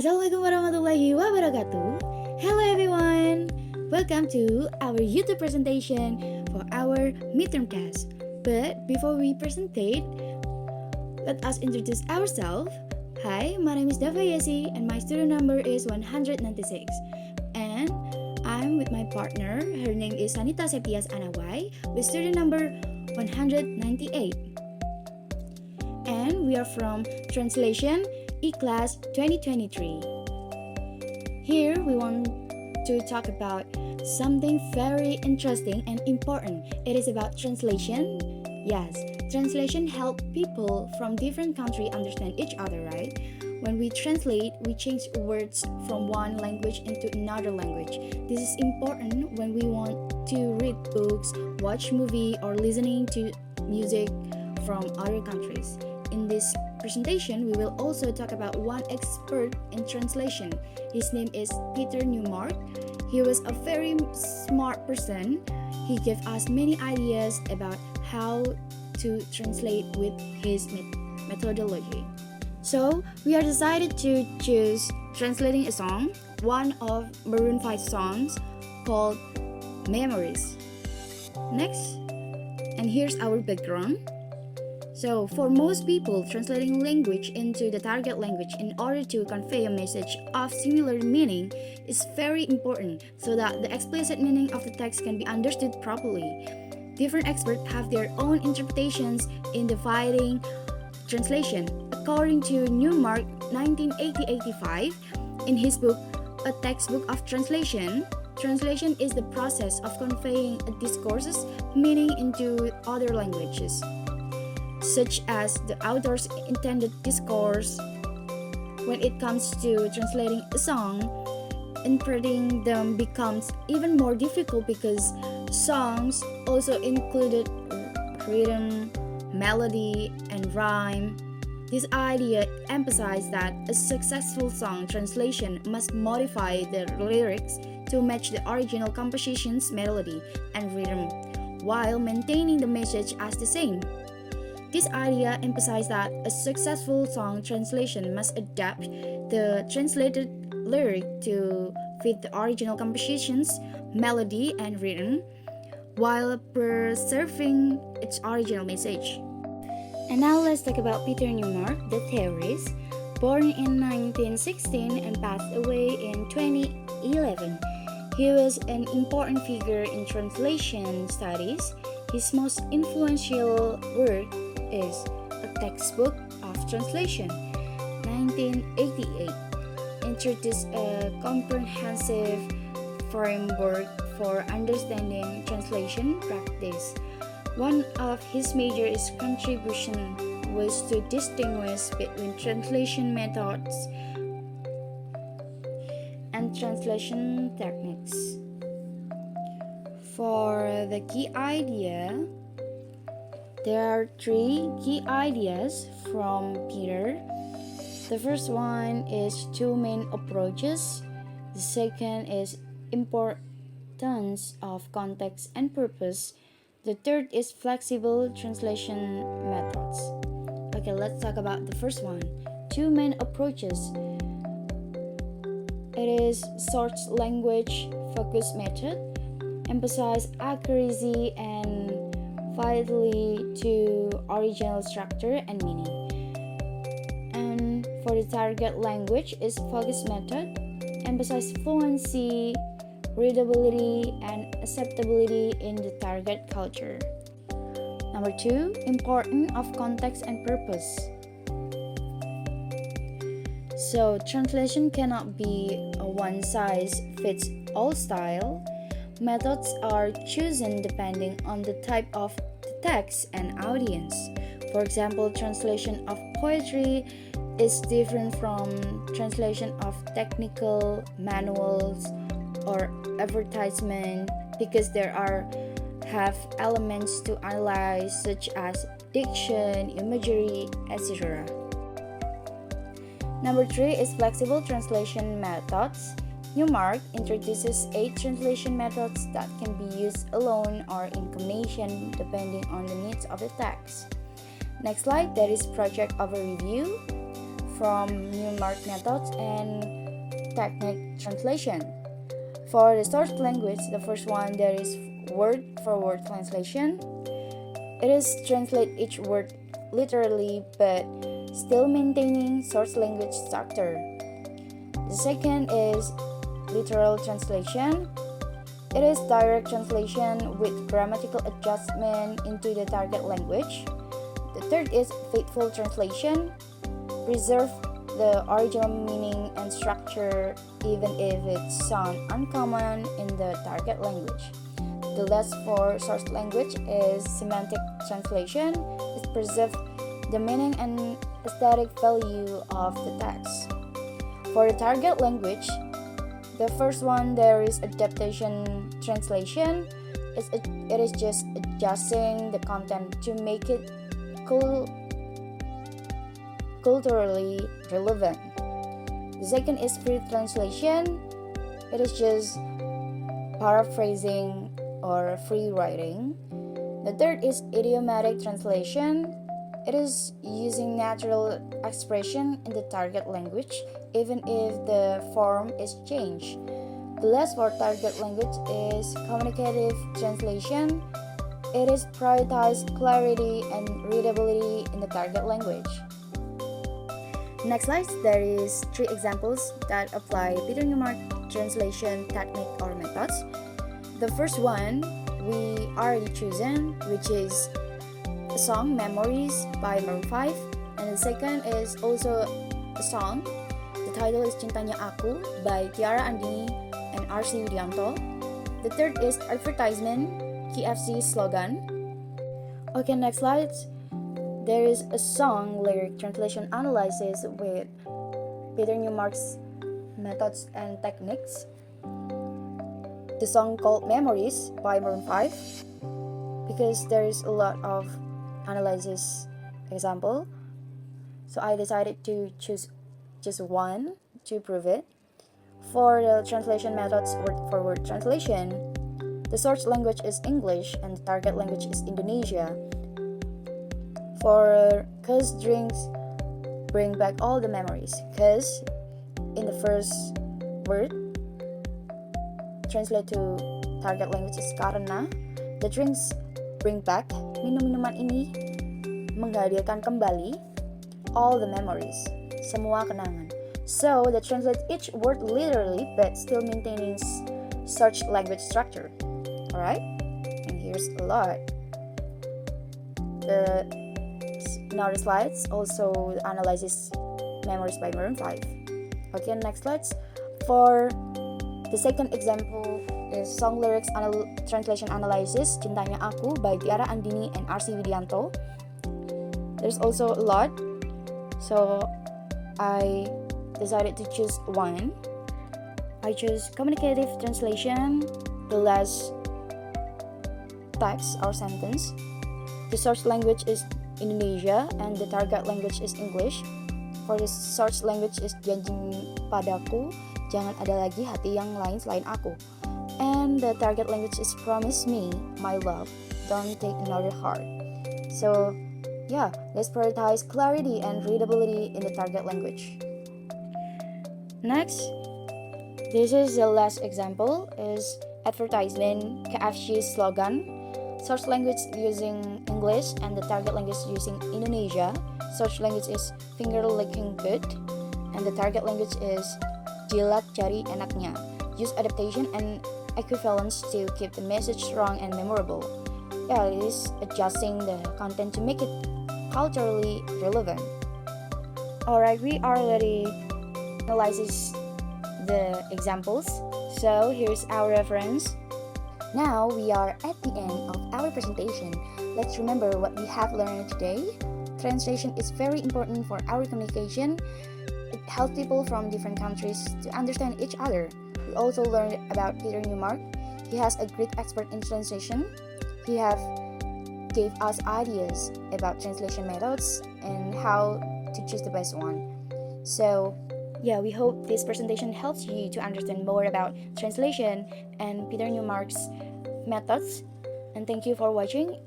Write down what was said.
Assalamualaikum warahmatullahi wabarakatuh. Hello everyone. Welcome to our YouTube presentation for our midterm test. But before we presentate, let us introduce ourselves. Hi, my name is Dava Yessy and my student number is 196. And I'm with my partner. Her name is Shanita Septias Anaway with student number 198. And we are from Translation E-Class 2023. Here we want to talk about something very interesting and important. It is about translation. Yes, translation help people from different countries understand each other, right? When we translate, we change words from one language into another language. This is important when we want to read books, watch movie, or listening to music from other countries. In this presentation, we will also talk about one expert in translation. His name is Peter Newmark. He was a very smart person. He gave us many ideas about how to translate with his methodology. So, we are decided to choose translating a song, one of Maroon 5 songs called Memories. Next, and here's our background. So, for most people, translating language into the target language in order to convey a message of similar meaning is very important so that the explicit meaning of the text can be understood properly. Different experts have their own interpretations in dividing translation. According to Newmark 1980-85, in his book, A Textbook of Translation, translation is the process of conveying a discourse's meaning into other languages, such as the author's intended discourse. When it comes to translating a song, interpreting them becomes even more difficult because songs also included rhythm, melody, and rhyme. This idea emphasizes that a successful song translation must modify the lyrics to match the original composition's melody and rhythm, while maintaining the message as the same. This idea emphasizes that a successful song translation must adapt the translated lyric to fit the original composition's melody and rhythm, while preserving its original message. And now let's talk about Peter Newmark, the theorist, born in 1916 and passed away in 2011. He was an important figure in translation studies. His most influential work is A Textbook of Translation, 1988, introduced a comprehensive framework for understanding translation practice. One of his major contributions was to distinguish between translation methods and translation techniques. For the key idea, there are three key ideas from Peter. The first one is two main approaches. The second is importance of context and purpose. The third is flexible translation methods. Okay, let's talk about the first one. Two main approaches. It is source language focus method, emphasize accuracy and fidelity to original structure and meaning. And for the target language is focus method, emphasize fluency, readability, and acceptability in the target culture. Number two, importance of context and purpose. So translation cannot be a one-size-fits-all style. Methods are chosen depending on the type of the text and audience. For example, translation of poetry is different from translation of technical manuals or advertisement because there have elements to analyze such as diction, imagery, etc. Number three is flexible translation methods. Newmark introduces 8 translation methods that can be used alone or in combination depending on the needs of the text. Next slide, that is project overview. from Newmark methods and technique translation. For the source language, the first one there is word-for-word translation. It is translate each word literally but still maintaining source language structure. The second is literal translation. It is direct translation with grammatical adjustment into the target language. The third is faithful translation. Preserve the original meaning and structure even if it sounds uncommon in the target language. The last for source language is semantic translation. It preserves the meaning and aesthetic value of the text. For the target language, the first one there is adaptation translation. It is just adjusting the content to make it culturally relevant. The second is free translation. It is just paraphrasing or free writing. The third is idiomatic translation. It is using natural expression in the target language, even if the form is changed. The last for target language is communicative translation. It is prioritize clarity and readability in the target language. Next slide, there is 3 examples that apply Peter Newmark translation technique or methods. The first one we already chosen, which is a song Memories by Maroon 5, and the second is also a song. The title is Cintanya Aku by Tiara Andini and RC Widianto. The third is advertisement, KFC slogan. Okay, next slide. There is a song lyric translation analysis with Peter Newmark's methods and techniques. The song called Memories by Maroon 5, because there is a lot of analysis example, so I decided to choose just one to prove it. For the translation methods, word-for-word translation, the source language is English and the target language is Indonesia. For cause drinks bring back all the memories, cause in the first word translate to target language is karena. The drinks bring back, minum-minuman ini menghadirkan kembali all the memories, semua kenangan. So they translate each word literally but still maintaining such language structure. Alright, and here's a lot. Another slides also analyzes Memories by Maroon 5. Okay, next slides. For the second example is song lyrics translation analysis Cintanya Aku by Tiara Andini and RC Widianto. There's also a lot, so I decided to choose one. I chose communicative translation, the last text or sentence. The source language is Indonesia and the target language is English. For the source language is janji padaku, jangan ada lagi hati yang lain selain aku. And the target language is promise me, my love, don't take another heart. So yeah, let's prioritize clarity and readability in the target language. Next, this is the last example is advertisement KFC slogan. Source language using English and the target language using Indonesia. Source language is finger licking good and the target language is jilat jari enaknya. Use adaptation and equivalence to keep the message strong and memorable. Yeah, it is adjusting the content to make it culturally relevant. Alright, we already analyzes the examples, so here's our reference. Now we are at the end of our presentation. Let's remember what we have learned today. Translation is very important for our communication. It helps people from different countries to understand each other. We also learned about Peter Newmark. He has a great expert in translation. He have gave us ideas about translation methods and how to choose the best one. So yeah, we hope this presentation helps you to understand more about translation and Peter Newmark's methods. And thank you for watching.